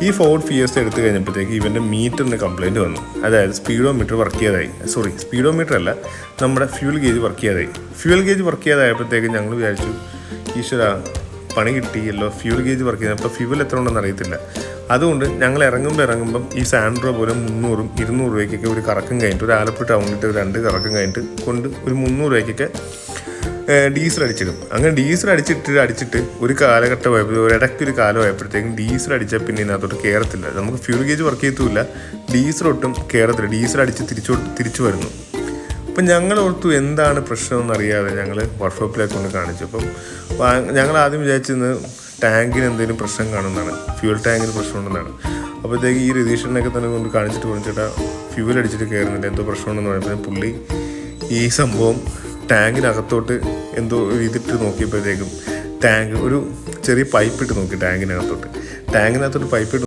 ഈ Ford fiesta എടുത്തു കഴിഞ്ഞപ്പോഴത്തേക്ക് ഇവൻ്റെ മീറ്ററിന് കംപ്ലയിൻറ്റ് വന്നു. അതായത് സ്പീഡോമീറ്റർ വർക്ക് ചെയ്യാതായി. സ്പീഡോമീറ്റർ അല്ല, നമ്മുടെ ഫ്യൂൽ ഗേജ് വർക്ക് ചെയ്യാതായി. ഫ്യൂൽ ഗേജ് വർക്ക് ചെയ്യാതായപ്പോഴത്തേക്ക് ഞങ്ങൾ വിചാരിച്ചു, ഈശ്വര പണി കിട്ടിയല്ലോ, ഫ്യൂൽ ഗേജ് വർക്ക് ചെയ്യുന്നത്. അപ്പോൾ ഫ്യൂൽ എത്ര ഉണ്ടെന്ന് അറിയത്തില്ല. അതുകൊണ്ട് ഞങ്ങൾ ഇറങ്ങുമ്പം ഈ സാൻഡ്രോ പോലെ 300-200 രൂപയ്ക്കൊക്കെ ഒരു കറക്കം കഴിഞ്ഞിട്ട്, ഒരു ആലപ്പുഴ ടൗണിട്ട് 2 കറക്കം കഴിഞ്ഞിട്ട് കൊണ്ട് ഒരു 300 രൂപയ്ക്കൊക്കെ ഡീസൽ അടിച്ചിടും. അങ്ങനെ ഡീസൽ അടിച്ചിട്ട് ഒരു കാലഘട്ടം ഇടയ്ക്കൊരു കാലമായപ്പോഴത്തേക്കും ഡീസൽ അടിച്ചാൽ പിന്നെ ഇതിനകത്തോട്ട് കയറത്തില്ല. നമുക്ക് ഫ്യൂൽ ഗേജ് വർക്ക് ചെയ്യത്തുമില്ല, ഡീസൽ ഒട്ടും കയറത്തില്ല. ഡീസൽ അടിച്ച് തിരിച്ചു വരുന്നു. അപ്പം ഞങ്ങൾ ഓർത്തു എന്താണ് പ്രശ്നമെന്ന് അറിയാതെ ഞങ്ങൾ വർക്ക്ഷോപ്പിലേക്ക് കൊണ്ട് കാണിച്ചു. അപ്പം ഞങ്ങൾ ആദ്യം വിചാരിച്ചിരുന്നത് ടാങ്കിന് എന്തെങ്കിലും പ്രശ്നം കാണുന്നതാണ്, ഫ്യൂൽ ടാങ്കിന് പ്രശ്നമുണ്ടെന്നാണ്. അപ്പോഴത്തേക്ക് ഈ രതീഷനൊക്കെ തന്നെ കൊണ്ട് കാണിച്ചിട്ട് പറഞ്ഞിട്ടാ ഫ്യൂൽ അടിച്ചിട്ട് കയറുന്നില്ല, എന്തോ പ്രശ്നമുണ്ടെന്ന് പറയുമ്പോൾ പുള്ളി ഈ സംഭവം ടാങ്കിനകത്തോട്ട് എന്തോ ഇതിട്ട് നോക്കിയപ്പോഴത്തേക്കും ഒരു ചെറിയ പൈപ്പ് ഇട്ട് നോക്കി ടാങ്കിനകത്തോട്ട് പൈപ്പ് ഇട്ട്